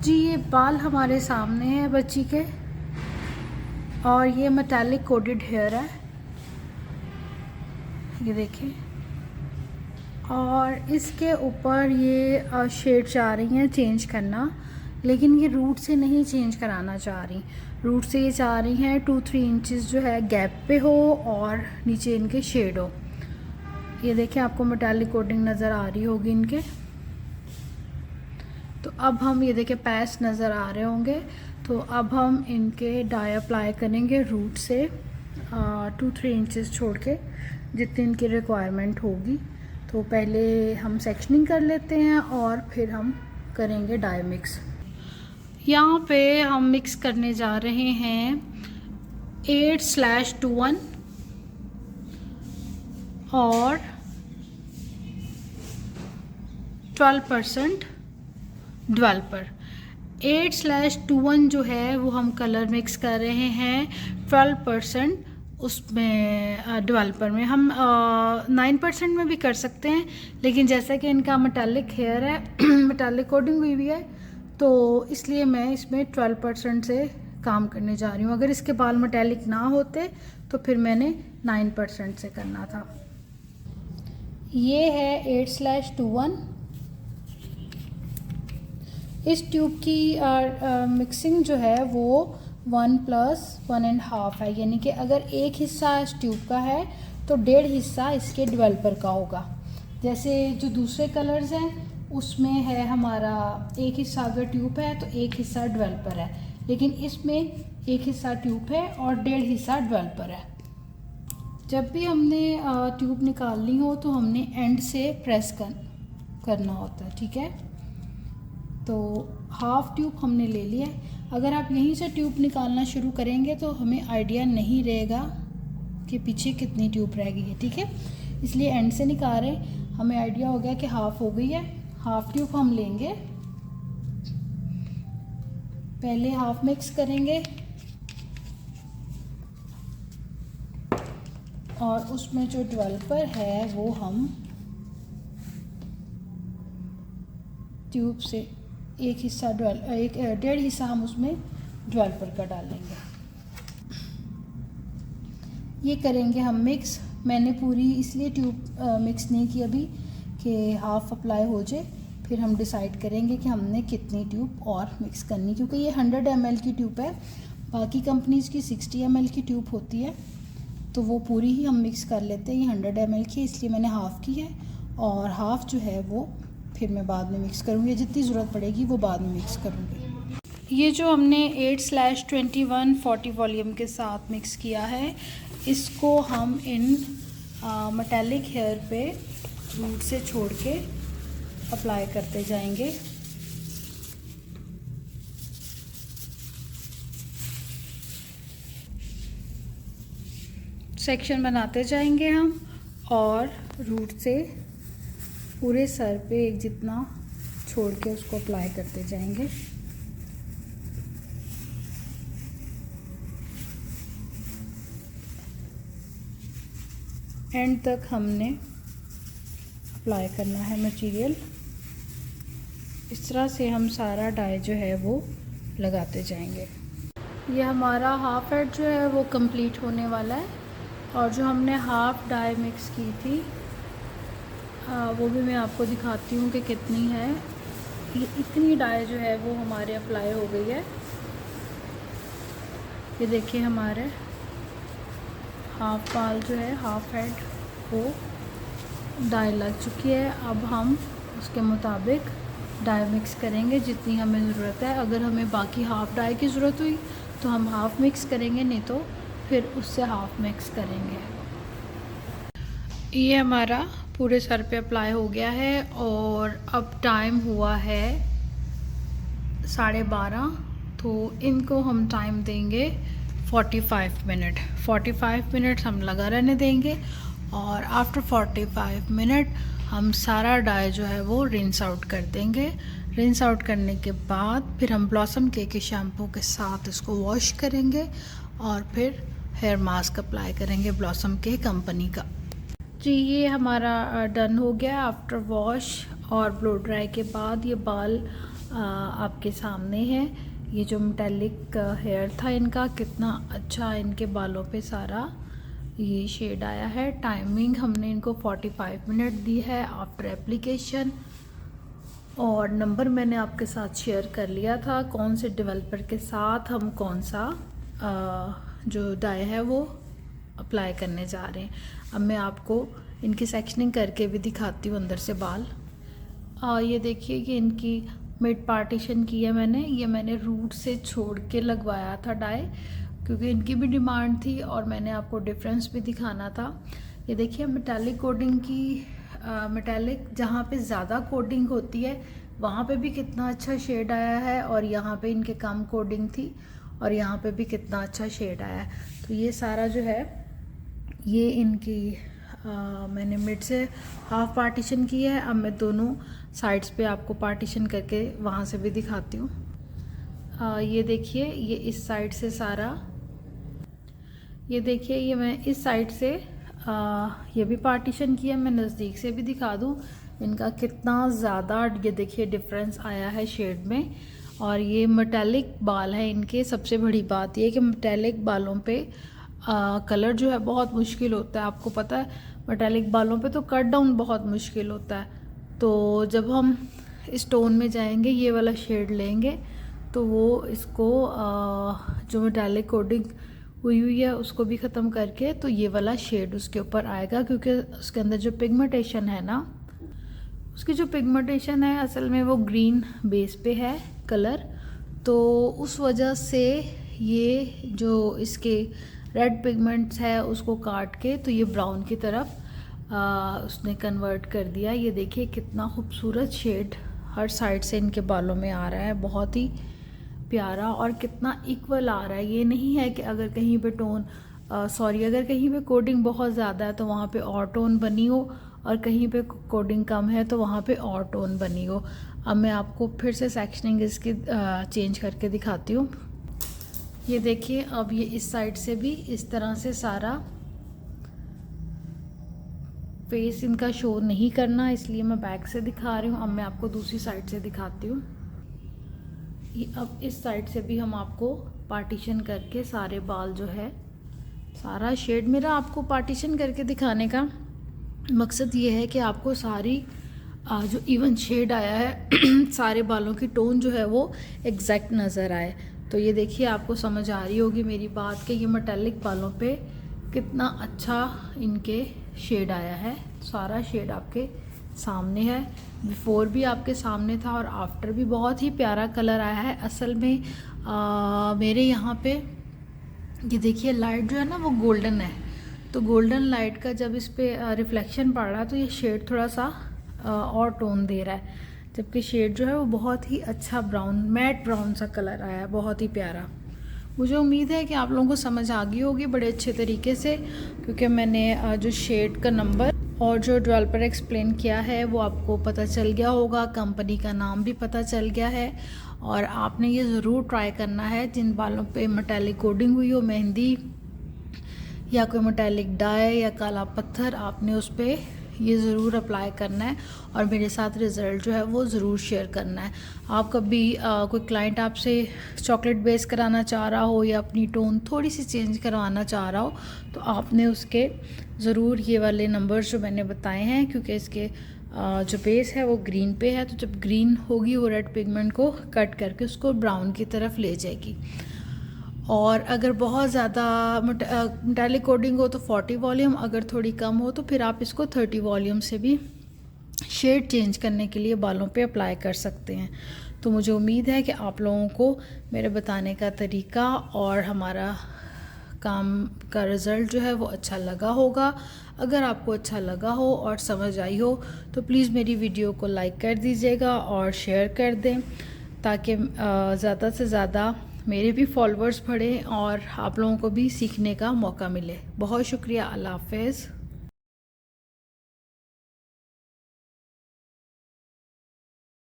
जी ये बाल हमारे सामने है बच्ची के, और ये मेटालिक कोटेड हेयर है, ये देखिए। और इसके ऊपर ये शेड चाह रही हैं चेंज करना, लेकिन ये रूट से नहीं चेंज कराना चाह रही। रूट से ये चाह रही हैं 2-3 इंचेस जो है गैप पे हो और नीचे इनके शेड हो। ये देखिए आपको मेटालिक कोटिंग नज़र आ रही होगी इनके। तो अब हम ये देखिए पैच नज़र आ रहे होंगे। तो अब हम इनके डाई अप्लाई करेंगे रूट से 2-3 इंचेस छोड़ के, जितनी इनकी रिक्वायरमेंट होगी। तो पहले हम सेक्शनिंग कर लेते हैं और फिर हम करेंगे डाई मिक्स। यहाँ पे हम मिक्स करने जा रहे हैं 8/21 और 12% डेवलपर। 8/21 जो है वो हम कलर मिक्स कर रहे हैं, 12% उसमें डेवलपर में। हम 9% में भी कर सकते हैं, लेकिन जैसा कि इनका मेटालिक हेयर है मेटालिक कोटिंग हुई हुई है, तो इसलिए मैं इसमें 12% से काम करने जा रही हूँ। अगर इसके बाल मेटालिक ना होते तो फिर मैंने 9% से करना था। ये है 8/21। इस ट्यूब की मिक्सिंग जो है वो 1 + 1.5 है, यानी कि अगर एक हिस्सा इस ट्यूब का है तो 1.5 हिस्सा इसके डेवलपर का होगा। जैसे जो दूसरे कलर्स हैं उसमें है हमारा एक हिस्सा अगर ट्यूब है तो एक हिस्सा डेवलपर है, लेकिन इसमें एक हिस्सा ट्यूब है और 1.5 हिस्सा डेवलपर है। जब भी हमने ट्यूब निकालनी हो तो हमने एंड से प्रेस करना होता है, ठीक है। तो हाफ ट्यूब हमने ले लिया है। अगर आप यहीं से ट्यूब निकालना शुरू करेंगे तो हमें आइडिया नहीं रहेगा कि पीछे कितनी ट्यूब रह गई है, ठीक है। इसलिए एंड से निकाल रहे, हमें आइडिया हो गया कि हाफ हो गई है। हाफ ट्यूब हम लेंगे, पहले हाफ मिक्स करेंगे और उसमें जो डेवलपर है वो हम ट्यूब से एक हिस्सा 1.5 हिस्सा हम उसमें डेवलपर का डालेंगे। ये करेंगे हम मिक्स। मैंने पूरी इसलिए ट्यूब मिक्स नहीं की अभी कि हाफ अप्लाई हो जाए, फिर हम डिसाइड करेंगे कि हमने कितनी ट्यूब और मिक्स करनी, क्योंकि ये 100 ml की ट्यूब है। बाकी कंपनीज़ की 60 ml की ट्यूब होती है, तो वो पूरी ही हम मिक्स कर लेते हैं। ये 100 ml की, इसलिए मैंने हाफ़ की है, और हाफ़ जो है वो फिर मैं बाद में मिक्स करूँगी, जितनी ज़रूरत पड़ेगी वो बाद में मिक्स करूँगी। ये जो हमने 8/21 40 वॉल्यूम के साथ मिक्स किया है, इसको हम इन मेटालिक हेयर पे रूट से छोड़ के अप्लाई करते जाएंगे। सेक्शन बनाते जाएंगे हम और रूट से पूरे सर पे एक जितना छोड़ के उसको अप्लाई करते जाएंगे। एंड तक हमने अप्लाई करना है मटेरियल। इस तरह से हम सारा डाई जो है वो लगाते जाएंगे। ये हमारा हाफ हेड जो है वो कंप्लीट होने वाला है, और जो हमने हाफ डाई मिक्स की थी वो भी मैं आपको दिखाती हूँ कि कितनी है। ये इतनी डाई जो है वो हमारे अप्लाई हो गई है। ये देखिए हमारे हाफ बाल जो है, हाफ हेड वो डाई लग चुकी है। अब हम उसके मुताबिक डाई मिक्स करेंगे जितनी हमें ज़रूरत है। अगर हमें बाकी हाफ़ डाई की ज़रूरत हुई तो हम हाफ़ मिक्स करेंगे, नहीं तो फिर उससे हाफ़ मिक्स करेंगे। ये हमारा पूरे सर पे अप्लाई हो गया है, और अब टाइम हुआ है 12:30। तो इनको हम टाइम देंगे 45 मिनट। 45 मिनट हम लगा रहने देंगे, और आफ्टर 45 मिनट हम सारा डाई जो है वो रिंस आउट कर देंगे। रिंस आउट करने के बाद फिर हम ब्लॉसम केक के शैम्पू के साथ इसको वॉश करेंगे, और फिर हेयर मास्क अप्लाई करेंगे ब्लॉसम के कंपनी का। जी ये हमारा डन हो गया आफ्टर वॉश और ब्लो ड्राई के बाद। ये बाल आपके सामने है। ये जो मेटालिक हेयर था इनका, कितना अच्छा इनके बालों पे सारा ये शेड आया है। टाइमिंग हमने इनको 45 मिनट दी है आफ्टर एप्लीकेशन, और नंबर मैंने आपके साथ शेयर कर लिया था कौन से डेवलपर के साथ हम कौन सा जो डाई है वो अप्लाई करने जा रहे हैं। अब मैं आपको इनकी सेक्शनिंग करके भी दिखाती हूँ अंदर से बाल। ये देखिए कि इनकी मिड पार्टीशन की है मैंने, ये मैंने रूट से छोड़ के लगवाया था डाई, क्योंकि इनकी भी डिमांड थी और मैंने आपको डिफरेंस भी दिखाना था। ये देखिए मेटालिक कोडिंग की, मेटालिक जहाँ पे ज़्यादा कोडिंग होती है वहाँ पे भी कितना अच्छा शेड आया है, और यहाँ पे इनके कम कोडिंग थी और यहाँ पे भी कितना अच्छा शेड आया है। तो ये सारा जो है ये इनकी मैंने मिड से हाफ पार्टीशन की है। अब मैं दोनों साइड्स पे आपको पार्टीशन करके वहाँ से भी दिखाती हूँ। ये देखिए, ये इस साइड से सारा, ये देखिए ये मैं इस साइड से ये भी पार्टीशन किया। मैं नज़दीक से भी दिखा दूँ इनका कितना ज़्यादा, ये देखिए डिफरेंस आया है शेड में। और ये मेटालिक बाल है इनके। सबसे बड़ी बात ये कि मेटालिक बालों पे कलर जो है बहुत मुश्किल होता है। आपको पता है मेटालिक बालों पे तो कट डाउन बहुत मुश्किल होता है। तो जब हम स्टोन में जाएंगे, ये वाला शेड लेंगे, तो वो इसको जो मेटालिक कोडिंग हुई है उसको भी ख़त्म करके तो ये वाला शेड उसके ऊपर आएगा, क्योंकि उसके अंदर जो पिगमेंटेशन है ना, उसकी जो पिगमेंटेशन है असल में वो ग्रीन बेस पे है कलर। तो उस वजह से ये जो इसके रेड पिगमेंट्स है उसको काट के तो ये ब्राउन की तरफ उसने कन्वर्ट कर दिया। ये देखिए कितना खूबसूरत शेड हर साइड से इनके बालों में आ रहा है, बहुत ही प्यारा और कितना इक्वल आ रहा है। ये नहीं है कि अगर कहीं पे टोन अगर कहीं पे कोडिंग बहुत ज़्यादा है तो वहाँ पे और टोन बनी हो, और कहीं पे कोडिंग कम है तो वहाँ पे और टोन बनी हो। अब मैं आपको फिर से सेक्शनिंग इसकी चेंज करके दिखाती हूँ। ये देखिए, अब ये इस साइड से भी इस तरह से सारा फेस इनका शो नहीं करना, इसलिए मैं बैक से दिखा रही हूँ। अब मैं आपको दूसरी साइड से दिखाती हूँ। अब इस साइड से भी हम आपको पार्टीशन करके सारे बाल जो है सारा शेड, मेरा आपको पार्टीशन करके दिखाने का मकसद ये है कि आपको सारी जो इवन शेड आया है सारे बालों की टोन जो है वो एग्जैक्ट नज़र आए। तो ये देखिए आपको समझ आ रही होगी मेरी बात कि ये मेटालिक बालों पे कितना अच्छा इनके शेड आया है। सारा शेड आपके सामने है, बिफोर भी आपके सामने था और आफ्टर भी बहुत ही प्यारा कलर आया है। असल में मेरे यहाँ पे ये देखिए लाइट जो है ना वो गोल्डन है, तो गोल्डन लाइट का जब इस पर रिफ्लेक्शन पड़ रहा है तो ये शेड थोड़ा सा और टोन दे रहा है, जबकि शेड जो है वो बहुत ही अच्छा ब्राउन, मैट ब्राउन सा कलर आया है, बहुत ही प्यारा। मुझे उम्मीद है कि आप लोगों को समझ आ गई होगी बड़े अच्छे तरीके से, क्योंकि मैंने जो शेड का नंबर और जो डेवलपर एक्सप्लेन किया है वो आपको पता चल गया होगा, कंपनी का नाम भी पता चल गया है। और आपने ये ज़रूर ट्राई करना है जिन बालों पे मेटालिक कोडिंग हुई हो, मेहंदी या कोई मेटालिक डाई या काला पत्थर, आपने उस पर ये ज़रूर अप्लाई करना है और मेरे साथ रिज़ल्ट जो है वो ज़रूर शेयर करना है। आप कभी कोई क्लाइंट आपसे चॉकलेट बेस कराना चाह रहा हो या अपनी टोन थोड़ी सी चेंज करवाना चाह रहा हो, तो आपने उसके ज़रूर ये वाले नंबर्स जो मैंने बताए हैं, क्योंकि इसके जो बेस है वो ग्रीन पे है, तो जब ग्रीन होगी वो रेड पिगमेंट को कट करके उसको ब्राउन की तरफ ले जाएगी। और अगर बहुत ज़्यादा मेटालिक कोडिंग हो तो 40 वॉल्यूम, अगर थोड़ी कम हो तो फिर आप इसको 30 वॉल्यूम से भी शेड चेंज करने के लिए बालों पे अप्लाई कर सकते हैं। तो मुझे उम्मीद है कि आप लोगों को मेरे बताने का तरीका और हमारा काम का रिज़ल्ट जो है वो अच्छा लगा होगा। अगर आपको अच्छा लगा हो और समझ आई हो तो प्लीज़ मेरी वीडियो को लाइक कर दीजिएगा और शेयर कर दें, ताकि ज़्यादा से ज़्यादा मेरे भी फॉलोअर्स बढ़ें और आप लोगों को भी सीखने का मौका मिले। बहुत शुक्रिया। अल्लाह हाफ़िज़।